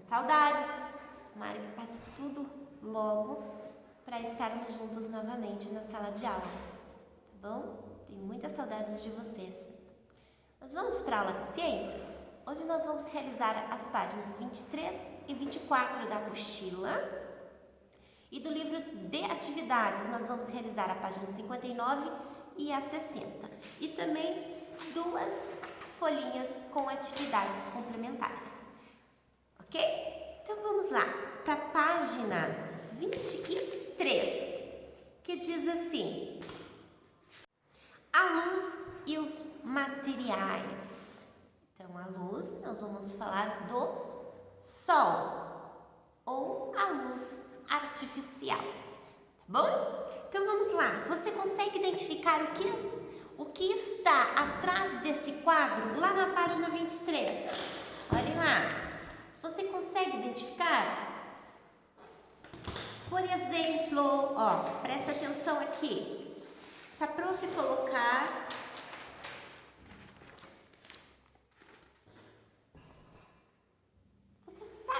saudades. Tomara que passe tudo logo para estarmos juntos novamente na sala de aula, tá bom? Tenho muitas saudades de vocês. Nós vamos para a aula de ciências. Hoje nós vamos realizar as páginas 23 e 24 da apostila. E do livro de atividades nós vamos realizar a página 59 e a 60. E também 2 folhinhas com atividades complementares. Ok? Então vamos lá para a página 23, que diz assim: a luz e os materiais. Então, a luz, nós vamos falar do sol ou a luz artificial, tá bom? Então, vamos lá. Você consegue identificar o que está atrás desse quadro lá na página 23? Olhem lá. Você consegue identificar? Por exemplo, ó, presta atenção aqui. Se a prof colocar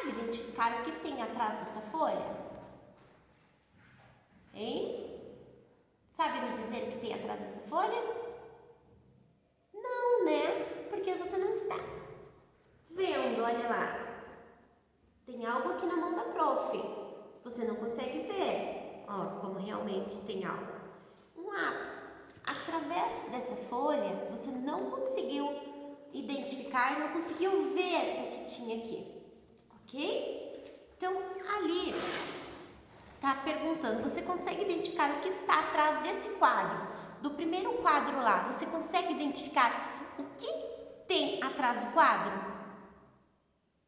identificar o que tem atrás dessa folha? Hein? Sabe me dizer o que tem atrás dessa folha? Não, né? Porque você não está vendo, olha lá. Tem algo aqui na mão da prof. Você não consegue ver. Ó, como realmente tem algo. Um lápis. Através dessa folha, você não conseguiu identificar, não conseguiu ver o que tinha aqui. Ok? Então, ali está perguntando, você consegue identificar o que está atrás desse quadro? Do primeiro quadro lá, você consegue identificar o que tem atrás do quadro?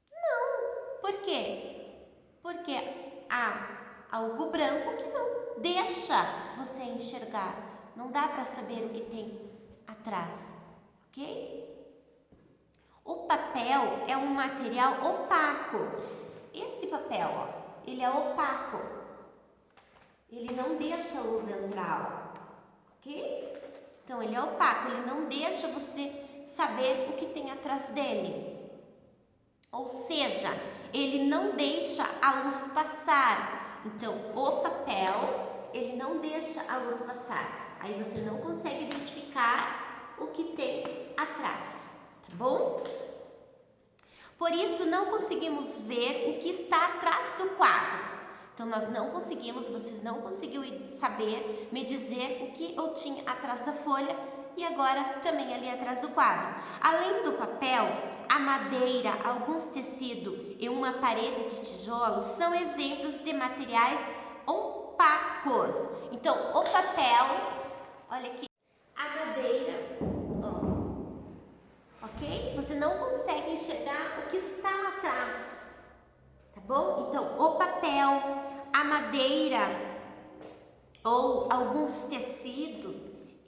Não. Por quê? Porque há algo branco que não deixa você enxergar. Não dá para saber o que tem atrás. Ok? O papel é um material opaco. Este papel, ó, ele é opaco. Ele não deixa a luz entrar, ok? Então, ele é opaco, ele não deixa você saber o que tem atrás dele. Ou seja, ele não deixa a luz passar. Então, o papel, ele não deixa a luz passar. Aí você não consegue identificar o que tem atrás. Tá bom? Por isso, não conseguimos ver o que está atrás do quadro. Então, nós não conseguimos, vocês não conseguiram saber, me dizer o que eu tinha atrás da folha e agora também ali atrás do quadro. Além do papel, a madeira, alguns tecidos e uma parede de tijolo são exemplos de materiais opacos. Então, o papel, olha aqui, a madeira, ok? Você não consegue enxergar o que está lá atrás, tá bom? Então, o papel, a madeira ou alguns tecidos,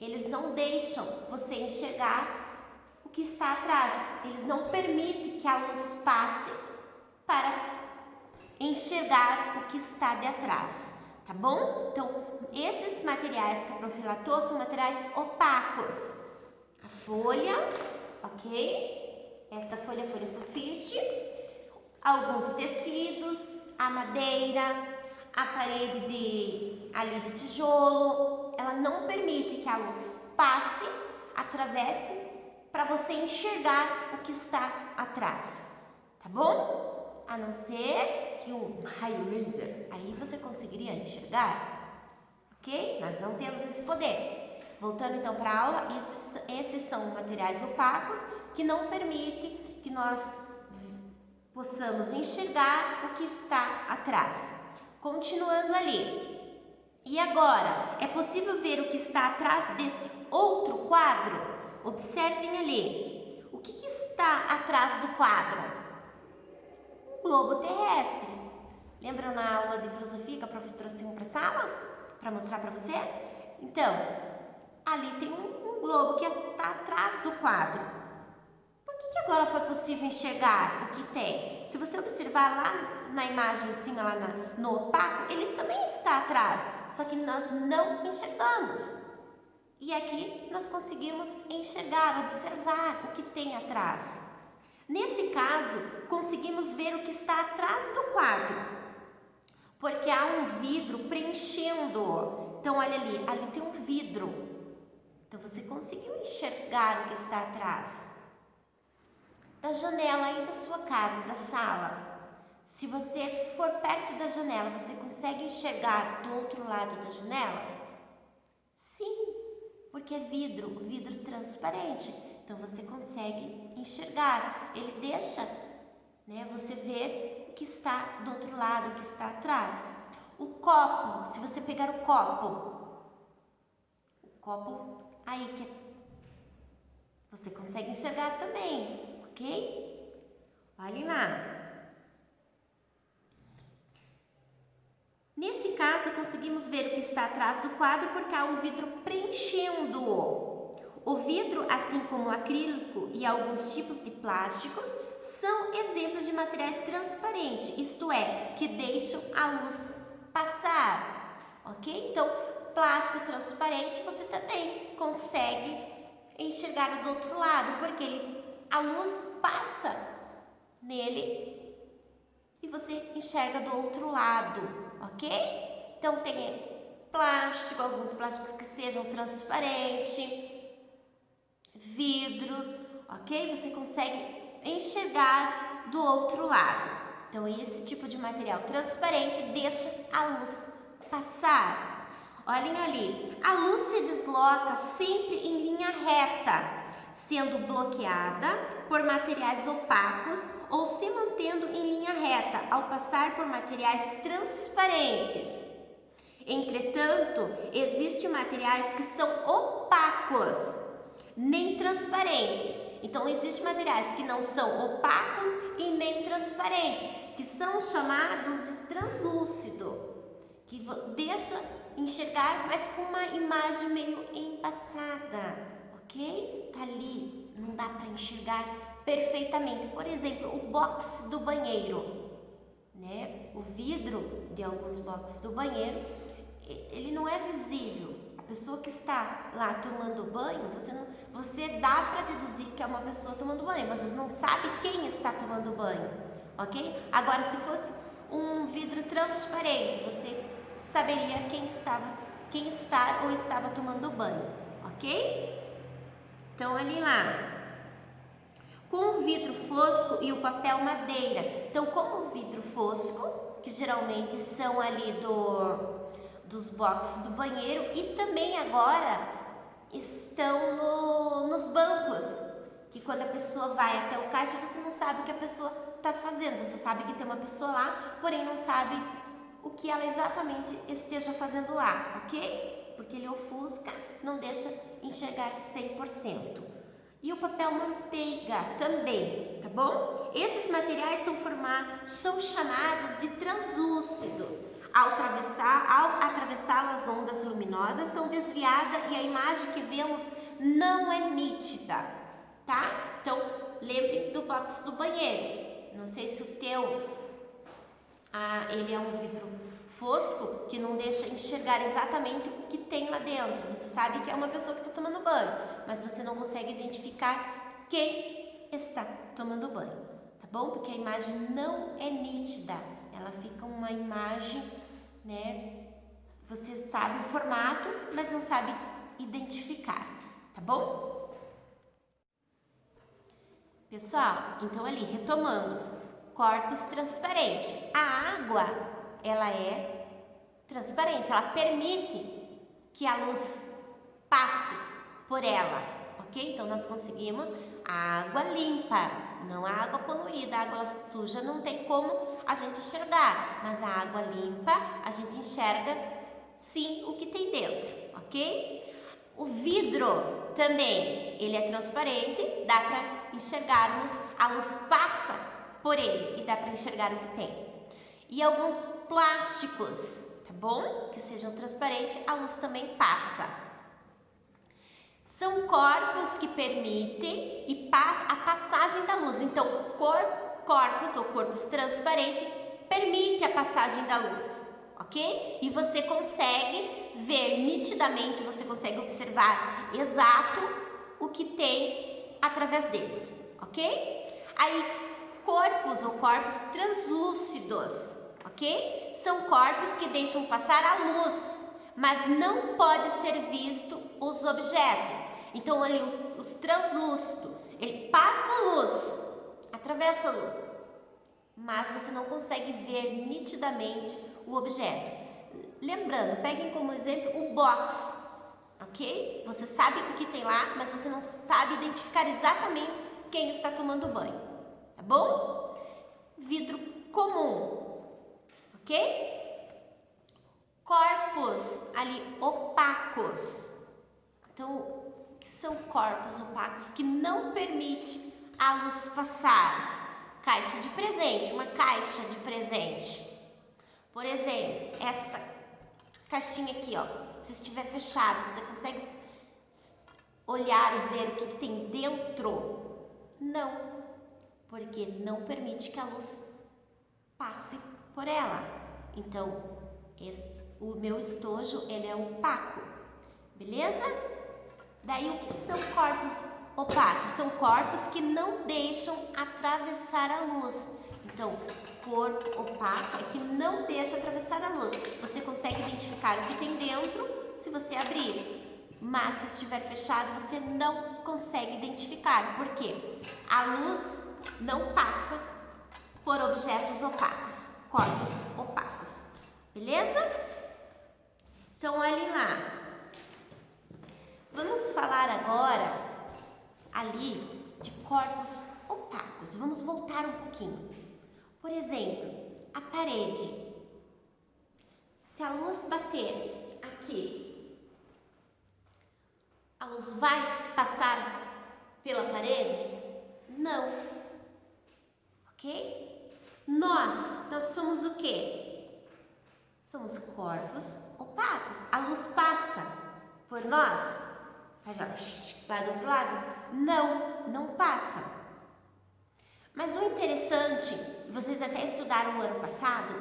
eles não deixam você enxergar o que está atrás. Eles não permitem que a luz passe para enxergar o que está de trás, tá bom? Então, esses materiais que a prof relatou são materiais opacos. A folha, ok? Esta folha é folha sulfite, alguns tecidos, a madeira, a parede de tijolo, ela não permite que a luz passe, atravesse, para você enxergar o que está atrás, tá bom? A não ser que um raio laser, aí você conseguiria enxergar, ok? Nós não temos esse poder. Voltando então para a aula, esses são materiais opacos que não permitem que nós possamos enxergar o que está atrás. Continuando ali. E agora, é possível ver o que está atrás desse outro quadro? Observem ali. O que está atrás do quadro? Um globo terrestre. Lembram na aula de filosofia que a prof trouxe um para a sala? Para mostrar para vocês? Então, ali tem um globo que está atrás do quadro. Por que agora foi possível enxergar o que tem? Se você observar lá na imagem em cima, lá no opaco, ele também está atrás, só que nós não enxergamos. E aqui nós conseguimos enxergar, observar o que tem atrás. Nesse caso, conseguimos ver o que está atrás do quadro, porque há um vidro preenchendo. Então, olha ali tem um vidro. Então, você conseguiu enxergar o que está atrás da janela aí da sua casa, da sala. Se você for perto da janela, você consegue enxergar do outro lado da janela? Sim, porque é vidro, o vidro transparente. Então você consegue enxergar. Ele deixa, né, você ver o que está do outro lado, o que está atrás. O copo, se você pegar o copo aí que você consegue enxergar também, ok? Olhem lá. Nesse caso, conseguimos ver o que está atrás do quadro porque há um vidro preenchendo-o. O vidro, assim como o acrílico e alguns tipos de plásticos, são exemplos de materiais transparentes, isto é, que deixam a luz passar, ok? Então, plástico transparente você também consegue enxergar do outro lado, porque a luz passa nele e você enxerga do outro lado, ok? Então tem plástico, alguns plásticos que sejam transparentes, vidros, ok? Você consegue enxergar do outro lado. Então esse tipo de material transparente deixa a luz passar. Olhem ali, a luz se desloca sempre em linha reta, sendo bloqueada por materiais opacos ou se mantendo em linha reta ao passar por materiais transparentes. Entretanto, existem materiais que são opacos, nem transparentes. Então, existem materiais que não são opacos e nem transparentes, que são chamados de translúcido, que deixa enxergar, mas com uma imagem meio embaçada, ok? Tá ali, não dá para enxergar perfeitamente. Por exemplo, o box do banheiro, né? O vidro de alguns boxes do banheiro, ele não é visível. A pessoa que está lá tomando banho, você dá para deduzir que é uma pessoa tomando banho, mas você não sabe quem está tomando banho, ok? Agora, se fosse um vidro transparente, você saberia quem está ou estava tomando banho, ok? Então, olhem lá. Com o vidro fosco e o papel madeira. Então, como o vidro fosco, que geralmente são ali dos boxes do banheiro, e também agora estão nos bancos, que quando a pessoa vai até o caixa, você não sabe o que a pessoa está fazendo. Você sabe que tem uma pessoa lá, porém não sabe o que ela exatamente esteja fazendo lá, ok? Porque ele ofusca, não deixa enxergar 100%. E o papel manteiga também, tá bom? Esses materiais são chamados de translúcidos. Ao atravessar as ondas luminosas, são desviadas e a imagem que vemos não é nítida, tá? Então, lembre do box do banheiro. Não sei se o teu ele é um vidro fosco que não deixa enxergar exatamente o que tem lá dentro. Você sabe que é uma pessoa que está tomando banho, mas você não consegue identificar quem está tomando banho, tá bom? Porque a imagem não é nítida, ela fica uma imagem, né? Você sabe o formato, mas não sabe identificar, tá bom? Pessoal, então ali, retomando, corpos transparentes. A água, ela é transparente, ela permite que a luz passe por ela, ok? Então, nós conseguimos a água limpa, não a água poluída. A água suja não tem como a gente enxergar, mas a água limpa, a gente enxerga sim o que tem dentro, ok? O vidro também, ele é transparente, dá para enxergarmos, a luz passa por ele e dá para enxergar o que tem. E alguns plásticos, tá bom? Que sejam transparentes, a luz também passa. São corpos que permitem a passagem da luz. Então, corpos transparentes permitem a passagem da luz, ok? E você consegue ver nitidamente, você consegue observar exato o que tem através deles, ok? Corpos ou corpos translúcidos, ok? São corpos que deixam passar a luz, mas não pode ser visto os objetos. Então ali os translúcidos, ele passa a luz, atravessa a luz, mas você não consegue ver nitidamente o objeto. Lembrando, peguem como exemplo o box, ok? Você sabe o que tem lá, mas você não sabe identificar exatamente quem está tomando banho, tá bom? Vidro comum, ok? Corpos ali opacos. Então, o que são corpos opacos que não permite a luz passar? Caixa de presente, uma caixa de presente. Por exemplo, esta caixinha aqui, ó, se estiver fechado, você consegue olhar e ver o que tem dentro? Não, porque não permite que a luz passe por ela. Então, o meu estojo, ele é opaco, beleza? Daí, o que são corpos opacos? São corpos que não deixam atravessar a luz. Então, corpo opaco é que não deixa atravessar a luz. Você consegue identificar o que tem dentro se você abrir, mas se estiver fechado, você não consegue identificar. Por quê? A luz não passa por objetos opacos, corpos opacos. Beleza? Então, olhem lá. Vamos falar agora ali de corpos opacos. Vamos voltar um pouquinho. Por exemplo, a parede. Se a luz bater aqui, a luz vai passar pela parede? Não. Ok? Nós somos o quê? Somos corpos opacos. A luz passa por nós? Vai do outro lado? Não, não passa. Mas o interessante, vocês até estudaram no ano passado,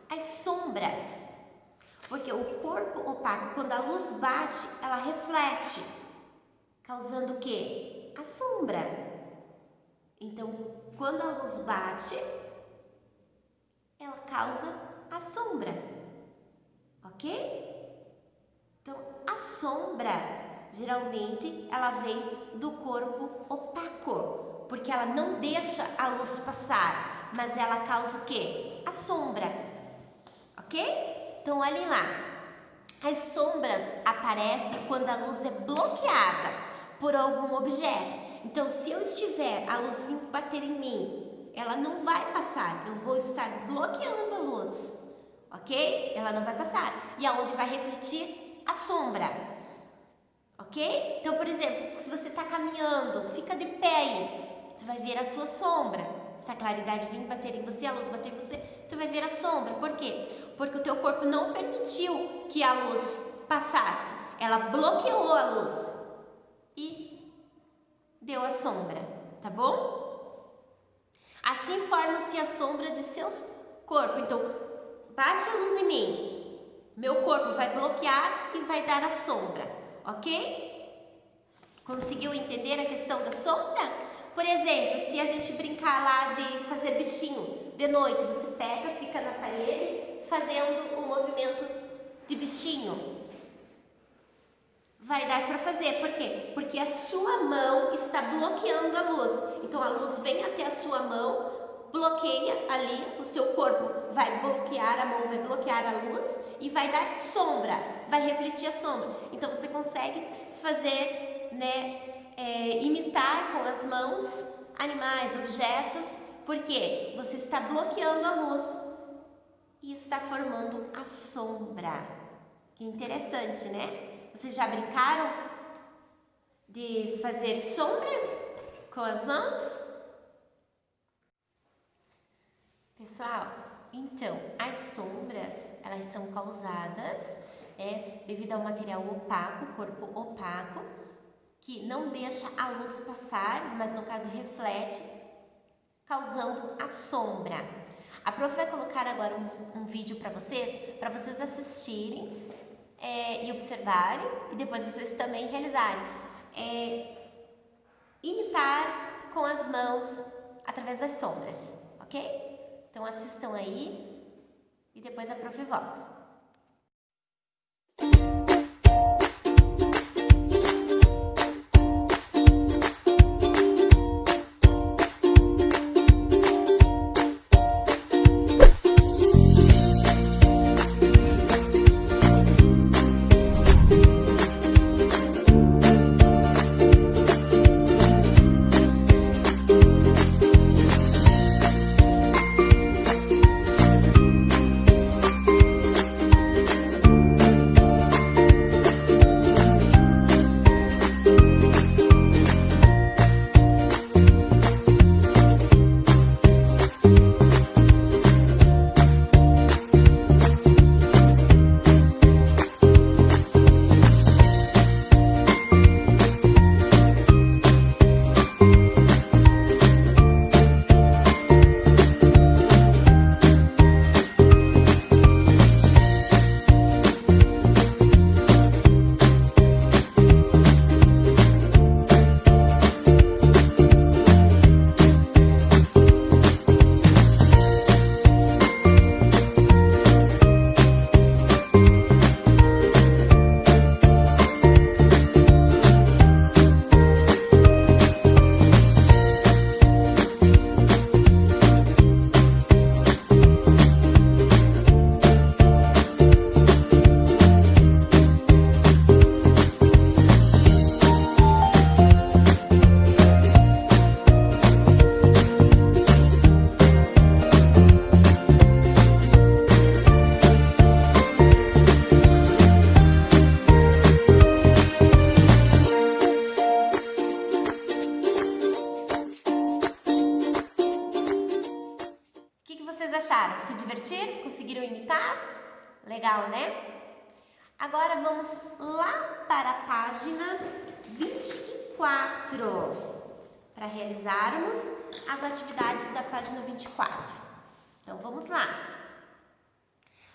as sombras. Porque o corpo opaco, quando a luz bate, ela reflete, causando o quê? A sombra. Então, quando a luz bate, ela causa a sombra. Ok? Então, a sombra, geralmente, ela vem do corpo opaco, porque ela não deixa a luz passar, mas ela causa o quê? A sombra, ok? Então, olhem lá, as sombras aparecem quando a luz é bloqueada por algum objeto. Então, se eu estiver, a luz vir bater em mim, ela não vai passar, eu vou estar bloqueando a luz, ok? Ela não vai passar, e aonde vai refletir? A sombra, ok? Então, por exemplo, se você está caminhando, fica de pé aí, você vai ver a tua sombra. Se a claridade vir bater em você, a luz bater em você, você vai ver a sombra. Por quê? Porque o teu corpo não permitiu que a luz passasse. Ela bloqueou a luz e deu a sombra, tá bom? Assim forma-se a sombra de seus corpos. Então, bate a luz em mim, meu corpo vai bloquear e vai dar a sombra, ok? Conseguiu entender a questão da sombra? Por exemplo, se a gente brincar lá de fazer bichinho de noite, você pega, fica na parede fazendo o movimento de bichinho. Vai dar para fazer, por quê? Porque a sua mão está bloqueando a luz. Então a luz vem até a sua mão, bloqueia ali, o seu corpo vai bloquear, a mão vai bloquear a luz e vai dar sombra, vai refletir a sombra. Então você consegue fazer, imitar com as mãos animais, objetos, porque você está bloqueando a luz e está formando a sombra. Que interessante, né? Vocês já brincaram de fazer sombra com as mãos? Pessoal, então, as sombras, elas são causadas devido ao material opaco, corpo opaco, que não deixa a luz passar, mas no caso reflete, causando a sombra. A prof vai colocar agora um vídeo para vocês assistirem e observarem, e depois vocês também realizarem. Imitar com as mãos através das sombras, ok? Então assistam aí e depois a prof volta. acharam? Se divertiram? Conseguiram imitar? Legal, né? Agora vamos lá para a página 24 para realizarmos as atividades da página 24. Então vamos lá.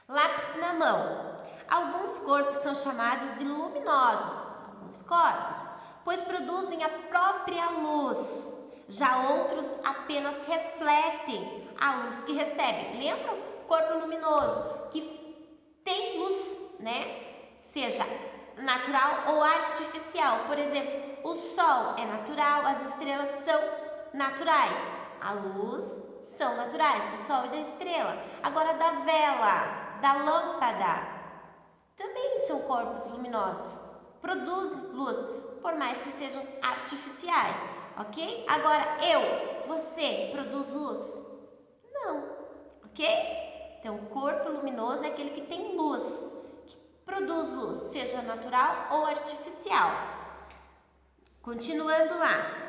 Lápis na mão. Alguns corpos são chamados de luminosos, alguns corpos, pois produzem a própria luz. Já outros apenas refletem a luz que recebem. Lembra? Corpo luminoso, que tem luz, né? Seja natural ou artificial. Por exemplo, o sol é natural, as estrelas são naturais. A luz são naturais, do sol e da estrela. Agora, da vela, da lâmpada, também são corpos luminosos. Produzem luz, por mais que sejam artificiais, ok? Agora, você produz luz? Não, ok? Então, o corpo luminoso é aquele que tem luz, que produz luz, seja natural ou artificial. Continuando lá.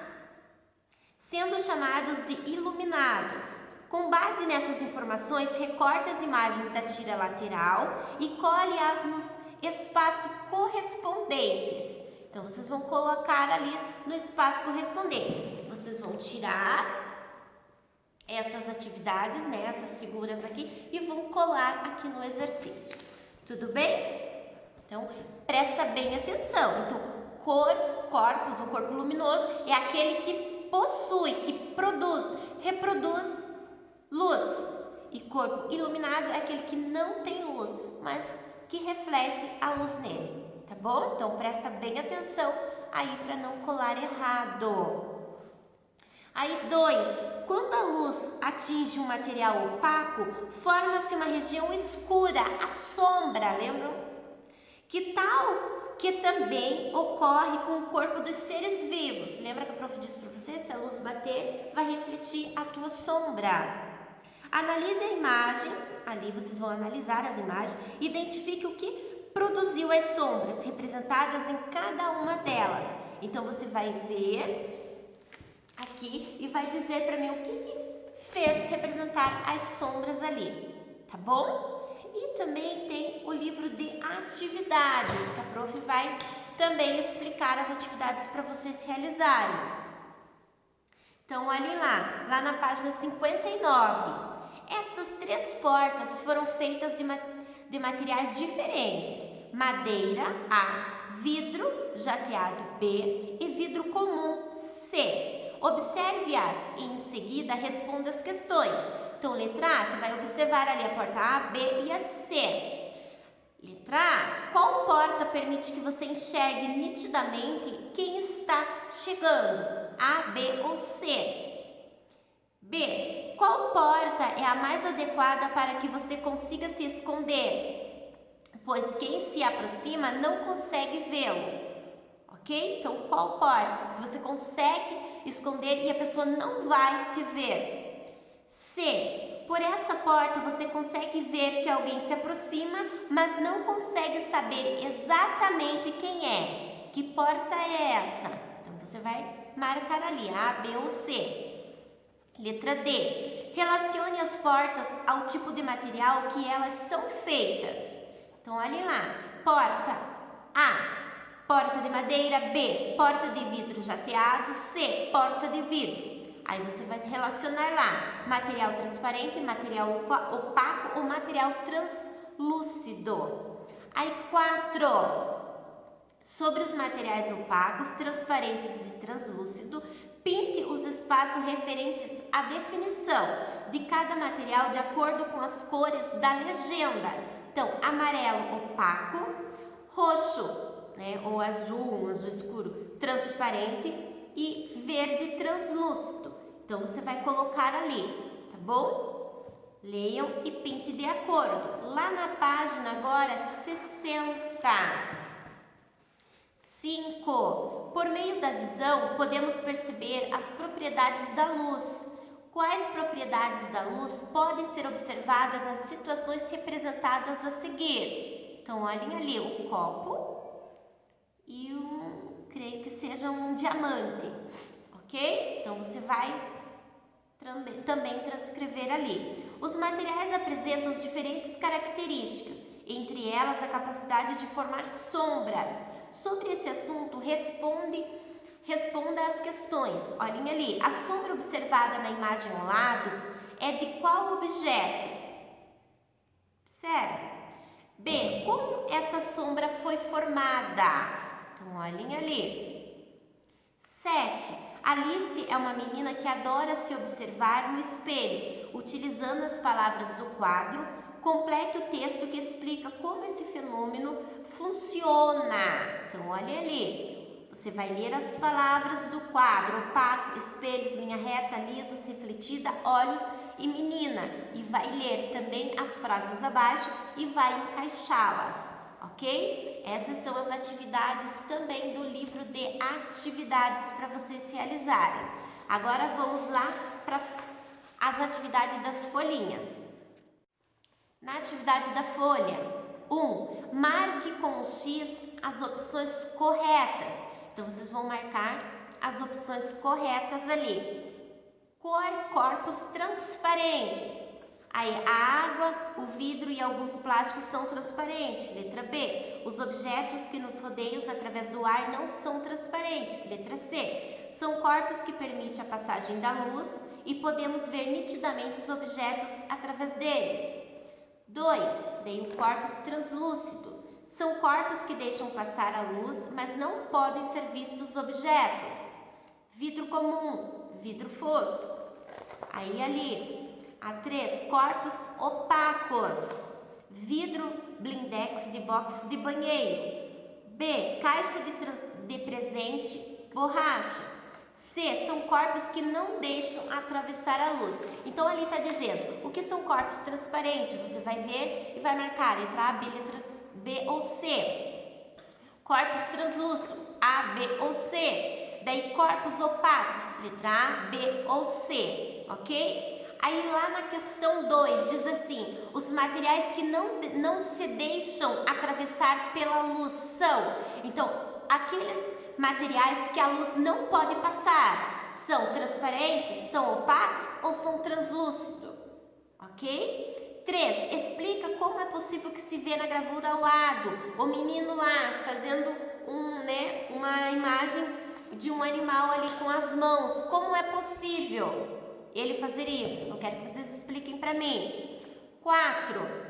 Sendo chamados de iluminados. Com base nessas informações, recorte as imagens da tira lateral e colhe-as nos espaços correspondentes. Então, vocês vão colocar ali no espaço correspondente. Vocês vão tirar essas atividades, né, essas figuras aqui, e vão colar aqui no exercício. Tudo bem? Então, presta bem atenção. Então, corpus, o corpo luminoso, é aquele que possui, que produz, reproduz luz. E corpo iluminado é aquele que não tem luz, mas que reflete a luz nele. Tá bom? Então, presta bem atenção aí para não colar errado. Aí, 2. Quando a luz atinge um material opaco, forma-se uma região escura, a sombra, lembram? Que também ocorre com o corpo dos seres vivos. Lembra que a prof disse para você? Se a luz bater, vai refletir a tua sombra. Analise as imagens, ali vocês vão analisar as imagens, identifique o que produziu as sombras representadas em cada uma delas. Então, você vai ver aqui e vai dizer para mim o que fez representar as sombras ali, tá bom? E também tem o livro de atividades, que a prof vai também explicar as atividades para vocês realizarem. Então, olhem lá na página 59. Essas 3 portas foram feitas de materiais diferentes. Madeira, A, vidro jateado, B e vidro comum, C. Observe-as e em seguida responda as questões. Então, letra A, você vai observar ali a porta A, B e a C. Letra A, qual porta permite que você enxergue nitidamente quem está chegando? A, B ou C? B, qual porta é a mais adequada para que você consiga se esconder? Pois quem se aproxima não consegue vê-lo. Ok? Então, qual porta você consegue esconder e a pessoa não vai te ver? C, por essa porta você consegue ver que alguém se aproxima, mas não consegue saber exatamente quem é. Que porta é essa? Então, você vai marcar ali A, B ou C. Letra D, relacione as portas ao tipo de material que elas são feitas. Então, olhe lá, porta A, porta de madeira, B, porta de vidro jateado, C, porta de vidro. Aí você vai relacionar lá, material transparente, material opaco ou material translúcido. Aí 4, sobre os materiais opacos, transparentes e translúcido, pinte os espaços referentes à definição de cada material de acordo com as cores da legenda. Então, amarelo opaco, roxo, né, ou azul, um azul escuro, transparente e verde translúcido. Então, você vai colocar ali, tá bom? Leiam e pinte de acordo. Lá na página agora 60. 5. Por meio da visão, podemos perceber as propriedades da luz. Quais propriedades da luz podem ser observadas nas situações representadas a seguir? Então, olhem ali o copo e creio que seja um diamante, ok? Então, você vai também transcrever ali. Os materiais apresentam diferentes características, entre elas a capacidade de formar sombras. Sobre esse assunto, responda às questões. Olhem ali, a sombra observada na imagem ao lado é de qual objeto? Sério? B, como essa sombra foi formada? Então, olhem ali. 7. Alice é uma menina que adora se observar no espelho. Utilizando as palavras do quadro, complete o texto que explica como esse fenômeno funciona. Então, olha ali. Você vai ler as palavras do quadro: opaco, espelhos, linha reta, lisos, refletida, olhos e menina. E vai ler também as frases abaixo e vai encaixá-las, ok? Essas são as atividades também do livro de atividades para vocês realizarem. Agora vamos lá para as atividades das folhinhas. Na atividade da folha 1, marque com o X as opções corretas. Então, vocês vão marcar as opções corretas ali. Cor, corpos transparentes. Aí, a água, o vidro e alguns plásticos são transparentes. Letra B. Os objetos que nos rodeiam através do ar não são transparentes. Letra C. São corpos que permitem a passagem da luz e podemos ver nitidamente os objetos através deles. 2. Dei o corpus translúcido. São corpos que deixam passar a luz, mas não podem ser vistos objetos. Vidro comum, vidro fosco. Aí ali. A 3. Corpos opacos. Vidro blindex de box de banheiro. B. Caixa de presente, borracha. C. São corpos que não deixam atravessar a luz. Então, ali está dizendo o que são corpos transparentes. Você vai ver e vai marcar letra A, B, letra B ou C. Corpos translúcidos, A, B ou C. Daí, corpos opacos, letra A, B ou C, ok? Aí, lá na questão 2, diz assim, os materiais que não se deixam atravessar pela luz são, então, aqueles materiais que a luz não pode passar são transparentes, são opacos ou são translúcidos, ok? 3. Explica como é possível que se vê na gravura ao lado, o menino lá fazendo uma imagem de um animal ali com as mãos. Como é possível ele fazer isso? Eu quero que vocês expliquem para mim. 4.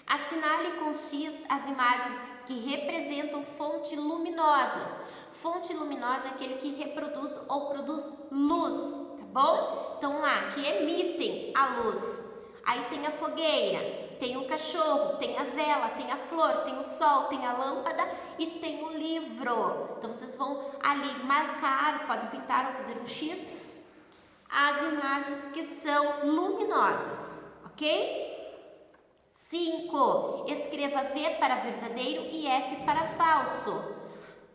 Assinale com X as imagens que representam fontes luminosas. Fonte luminosa é aquele que reproduz ou produz luz, tá bom? Então lá, que emitem a luz. Aí tem a fogueira, tem o cachorro, tem a vela, tem a flor, tem o sol, tem a lâmpada e tem o livro. Então vocês vão ali marcar, pode pintar ou fazer um X, as imagens que são luminosas, ok? 5. Escreva V para verdadeiro e F para falso.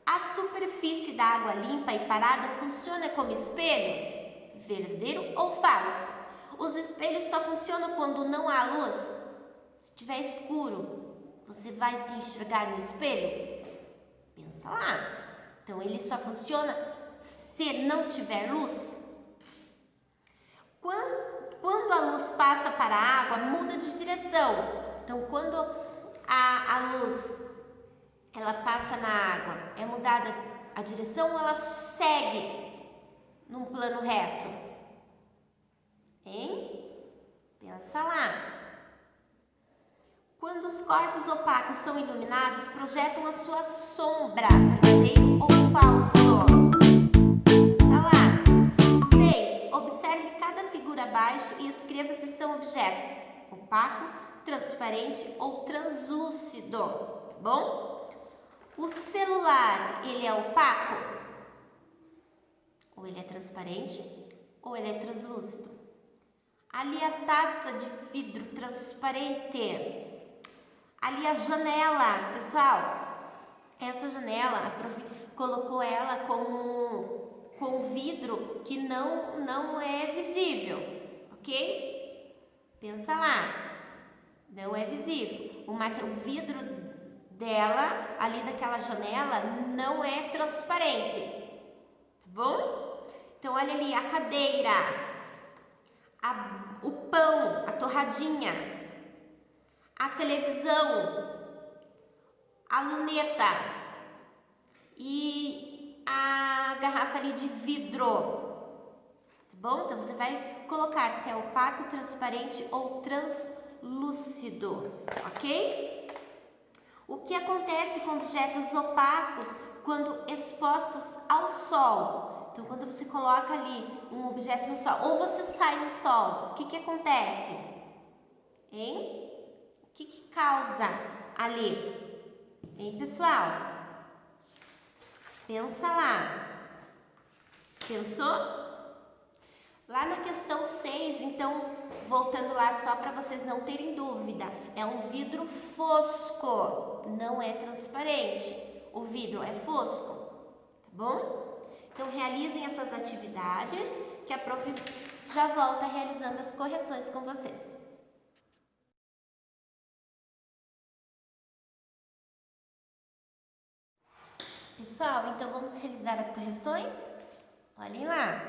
A superfície da água limpa e parada funciona como espelho? Verdadeiro ou falso? Os espelhos só funcionam quando não há luz? Se estiver escuro, você vai se enxergar no espelho? Pensa lá. Então, ele só funciona se não tiver luz? Quando a luz passa para a água, muda de direção. Então, quando a luz ela passa na água, é mudada a direção ou ela segue num plano reto? Hein? Pensa lá. Quando os corpos opacos são iluminados, projetam a sua sombra, verdadeiro ou falso? Tá lá. 6. Observe cada figura abaixo e escreva se são objetos opaco, transparente ou translúcido, tá bom? O celular, ele é opaco? Ou ele é transparente? Ou ele é translúcido? Ali a taça de vidro transparente. Ali a janela, pessoal. Essa janela, a prof colocou ela com vidro que não é visível, ok? Pensa lá. Não é visível. O vidro dela, ali daquela janela, não é transparente, tá bom? Então, olha ali, a cadeira, o pão, a torradinha, a televisão, a luneta e a garrafa ali de vidro, tá bom? Então, você vai colocar se é opaco, transparente ou translúcido, ok? O que acontece com objetos opacos quando expostos ao sol? Então, quando você coloca ali um objeto no sol, ou você sai no sol, o que acontece? Hein? O que causa ali? Hein, pessoal? Pensa lá. Pensou? Lá na questão 6, então, voltando lá só para vocês não terem dúvida, é um vidro fosco, não é transparente. O vidro é fosco, tá bom? Então, realizem essas atividades que a prof já volta realizando as correções com vocês. Pessoal, então vamos realizar as correções? Olhem lá.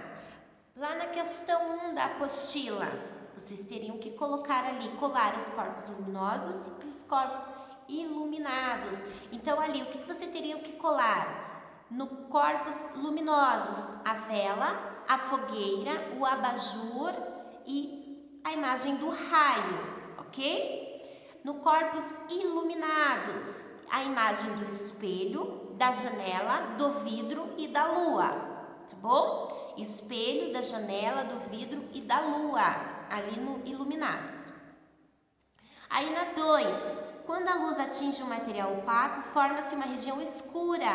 Lá na questão 1 da apostila, vocês teriam que colocar ali, colar os corpos luminosos e os corpos iluminados. Então, ali, o que você teria que colar? No corpos luminosos, a vela, a fogueira, o abajur e a imagem do raio, ok? No corpos iluminados, a imagem do espelho, da janela, do vidro e da lua, tá bom? Espelho, da janela, do vidro e da lua, ali no iluminados. Aí na 2, quando a luz atinge um material opaco, forma-se uma região escura,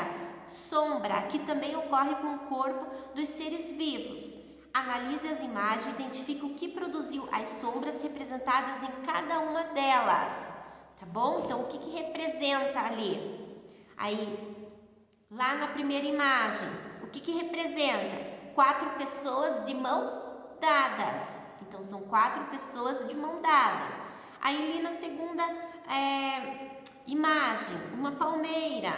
sombra, que também ocorre com o corpo dos seres vivos. Analise as imagens e identifique o que produziu as sombras representadas em cada uma delas, tá bom? Então, o que representa ali? Aí, lá na primeira imagem, o que representa? 4 pessoas de mão dadas. Então, são 4 pessoas de mão dadas. Aí, ali na segunda imagem, uma palmeira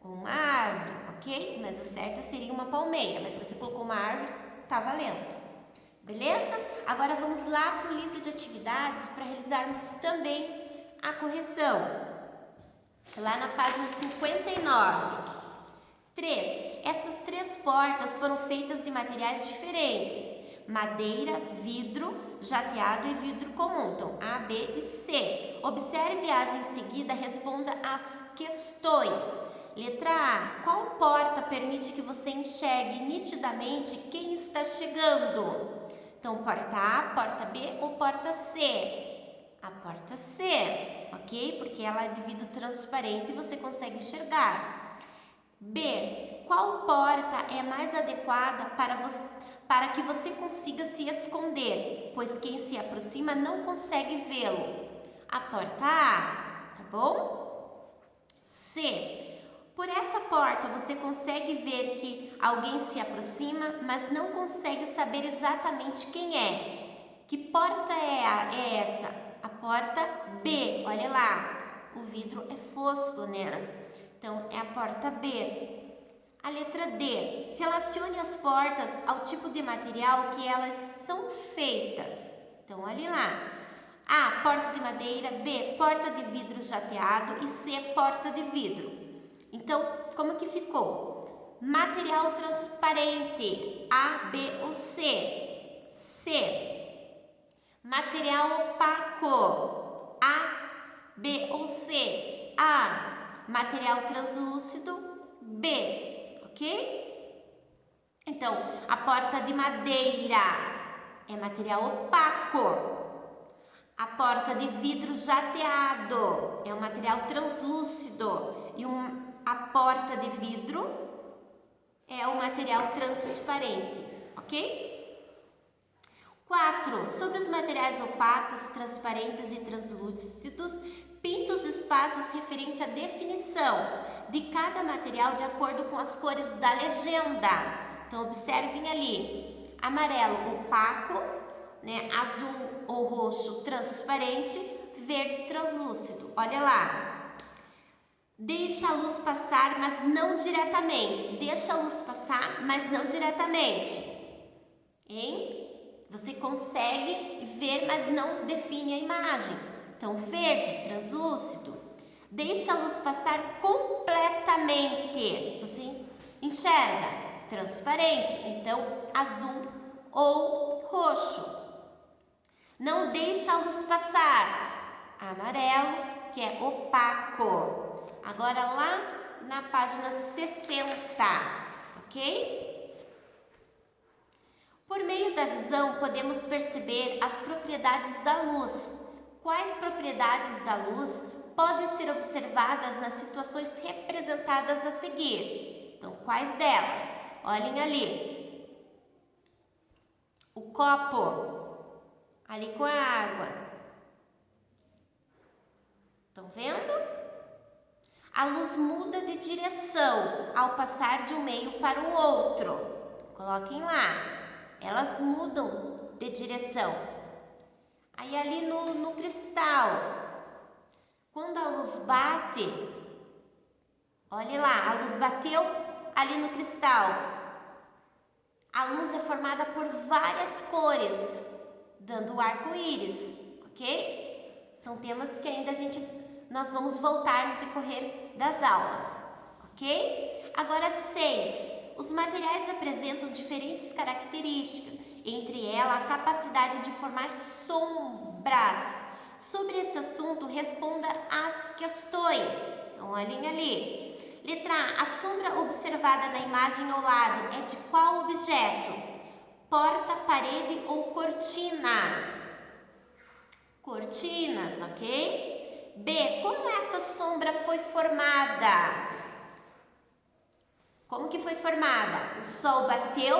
ou uma árvore, ok? Mas o certo seria uma palmeira, mas se você colocou uma árvore, tá valendo. Beleza? Agora vamos lá para o livro de atividades para realizarmos também a correção. Lá na página 59. 3. Essas 3 portas foram feitas de materiais diferentes: madeira, vidro jateado e vidro comum. Então, A, B e C. Observe-as em seguida, responda as questões. Letra A. Qual porta permite que você enxergue nitidamente quem está chegando? Então, porta A, porta B ou porta C? A porta C, ok? Porque ela é de vidro transparente e você consegue enxergar. B. Qual porta é mais adequada para que você consiga se esconder, pois quem se aproxima não consegue vê-lo? A porta A, tá bom? C. Por essa porta você consegue ver que alguém se aproxima, mas não consegue saber exatamente quem é. Que porta é essa? A porta B, olha lá, o vidro é fosco, né? Então é a porta B. A letra D. Relacione as portas ao tipo de material que elas são feitas. Então olha lá. A, porta de madeira. B, porta de vidro jateado. E C, porta de vidro. Então, como que ficou? Material transparente, A, B ou C? C. Material opaco, A, B ou C? A. Material translúcido, B, ok? Então, a porta de madeira é material opaco. A porta de vidro jateado é um material translúcido. E a porta de vidro é o material transparente, ok? 4. Sobre os materiais opacos, transparentes e translúcidos, pinte os espaços referente à definição de cada material de acordo com as cores da legenda. Então, observem ali, amarelo opaco, né? Azul ou roxo transparente, verde translúcido. Olha lá. Deixa a luz passar, mas não diretamente. Deixa a luz passar, mas não diretamente. Hein? Você consegue ver, mas não define a imagem. Então, verde, translúcido. Deixa a luz passar completamente. Você enxerga. Transparente. Então, azul ou roxo. Não deixa a luz passar. Amarelo, que é opaco. Agora lá na página 60, ok? Por meio da visão, podemos perceber as propriedades da luz. Quais propriedades da luz podem ser observadas nas situações representadas a seguir? Então, quais delas? Olhem ali. O copo, ali com a água. Estão vendo? A luz muda de direção ao passar de um meio para o outro. Coloquem lá. Elas mudam de direção. Aí ali no cristal, quando a luz bate, olhe lá, a luz bateu ali no cristal. A luz é formada por várias cores, dando o arco-íris, ok? São temas que ainda nós vamos voltar no decorrer das aulas, ok? Agora 6. Os materiais apresentam diferentes características, entre elas a capacidade de formar sombras. Sobre esse assunto, responda às questões. Então, olhem ali. Letra A. A sombra observada na imagem ao lado é de qual objeto? Porta, parede ou cortina? Cortinas, ok? B. Como essa sombra foi formada? Como que foi formada? O sol bateu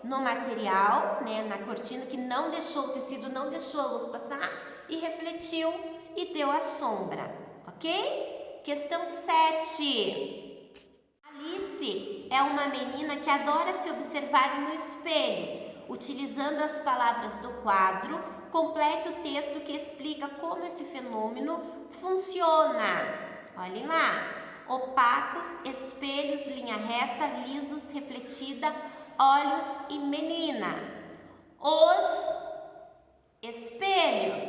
no material, né, na cortina, que não deixou o tecido, não deixou a luz passar e refletiu e deu a sombra, ok? Questão 7. Alice é uma menina que adora se observar no espelho. Utilizando as palavras do quadro, complete o texto que explica como esse fenômeno funciona. Olhem lá. Opacos, espelhos, linha reta, lisos, refletida, olhos e menina. Os espelhos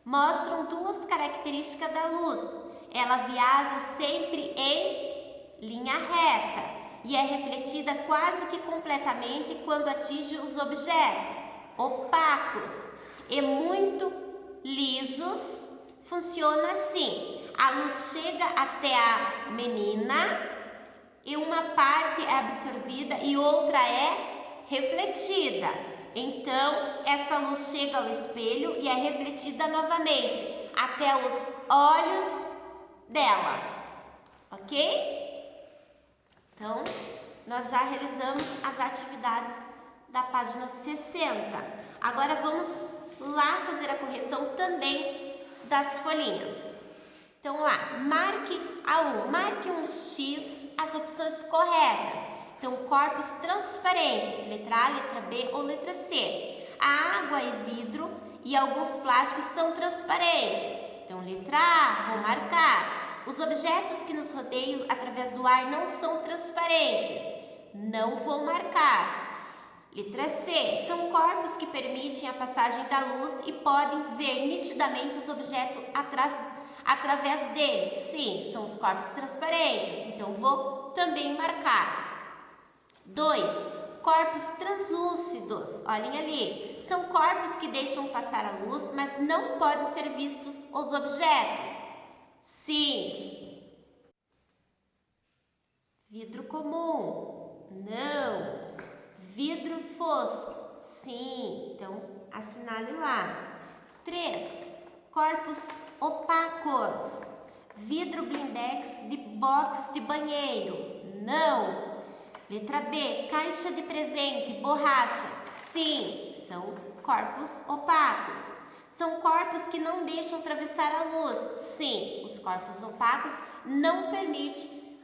mostram duas características da luz. Ela viaja sempre em linha reta e é refletida quase que completamente quando atinge os objetos. Opacos e muito lisos funciona assim. A luz chega até a menina e uma parte é absorvida e outra é refletida. Então, essa luz chega ao espelho e é refletida novamente até os olhos dela, ok? Então, nós já realizamos as atividades da página 60. Agora vamos lá fazer a correção também das folhinhas. Então lá, marque A1, marque um X as opções corretas. Então, corpos transparentes, letra A, letra B ou letra C. A água e vidro e alguns plásticos são transparentes. Então, letra A, vou marcar. Os objetos que nos rodeiam através do ar não são transparentes. Não vou marcar. Letra C, são corpos que permitem a passagem da luz e podem ver nitidamente os objetos através deles. Sim, são os corpos transparentes. Então, vou também marcar. 2. Corpos translúcidos. Olhem ali. São corpos que deixam passar a luz, mas não podem ser vistos os objetos. Sim. Vidro comum. Não. Vidro fosco. Sim. Então, assinale lá. 3. Corpos opacos. Vidro blindex de box de banheiro. Não. Letra B, caixa de presente, borracha. Sim, são corpos opacos. São corpos que não deixam atravessar a luz. Sim, os corpos opacos não permitem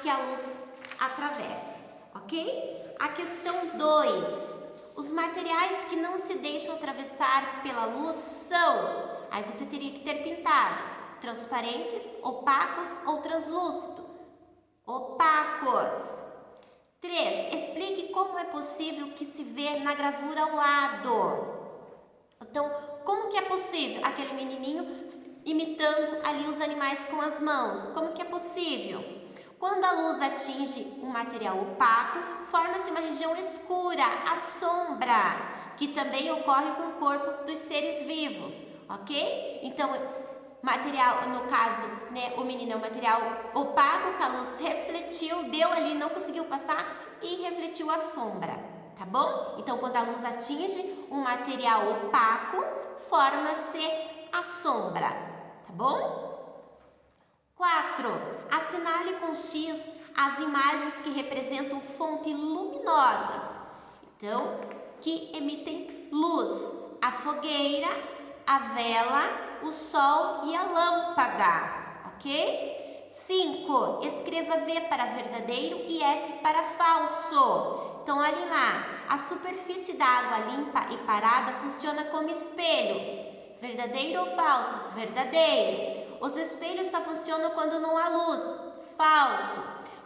que a luz atravesse, ok? A questão 2. Os materiais que não se deixam atravessar pela luz são... Aí você teria que ter pintado. Transparentes, opacos ou translúcido. Opacos. 3. Explique como é possível que se vê na gravura ao lado. Então, como que é possível? Aquele menininho imitando ali os animais com as mãos. Como que é possível? Quando a luz atinge um material opaco, forma-se uma região escura, a sombra, que também ocorre com o corpo dos seres vivos, ok? Então, material, no caso, né, o menino é um material opaco que a luz refletiu, deu ali, não conseguiu passar e refletiu a sombra, tá bom? Então, quando a luz atinge um material opaco, forma-se a sombra, tá bom? 4. Assinale com X as imagens que representam fontes luminosas, então, que emitem luz, a fogueira, a vela, o sol e a lâmpada, ok? 5. Escreva V para verdadeiro e F para falso. Então, olhem lá. A superfície da água limpa e parada funciona como espelho. Verdadeiro ou falso? Verdadeiro. Os espelhos só funcionam quando não há luz. Falso.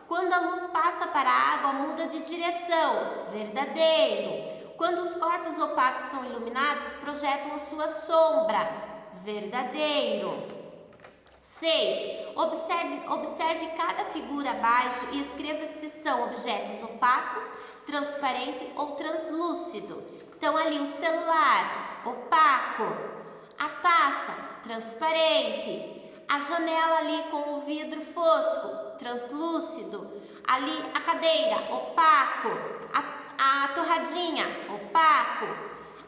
Quando a luz passa para a água, muda de direção. Verdadeiro. Quando os corpos opacos são iluminados, projetam a sua sombra. Verdadeiro. 6. Observe cada figura abaixo e escreva se são objetos opacos, transparente ou translúcido. Então, ali o celular, opaco. A taça, transparente. A janela ali com o vidro fosco, translúcido. Ali a cadeira, opaco. A torradinha, opaco.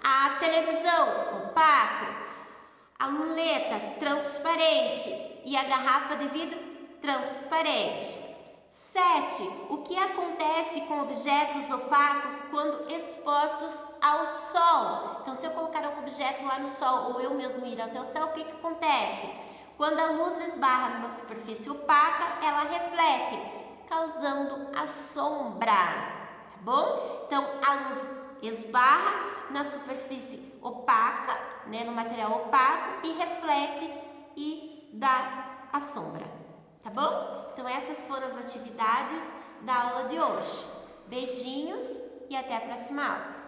A televisão, opaco. A luneta, transparente. E a garrafa de vidro, transparente. 7. O que acontece com objetos opacos quando expostos ao sol? Então, se eu colocar um objeto lá no sol ou eu mesmo ir até o céu, o que acontece? Quando a luz esbarra numa superfície opaca, ela reflete, causando a sombra, tá bom? Então, a luz esbarra na superfície opaca, né, no material opaco e reflete e dá a sombra, tá bom? Então, essas foram as atividades da aula de hoje. Beijinhos e até a próxima aula.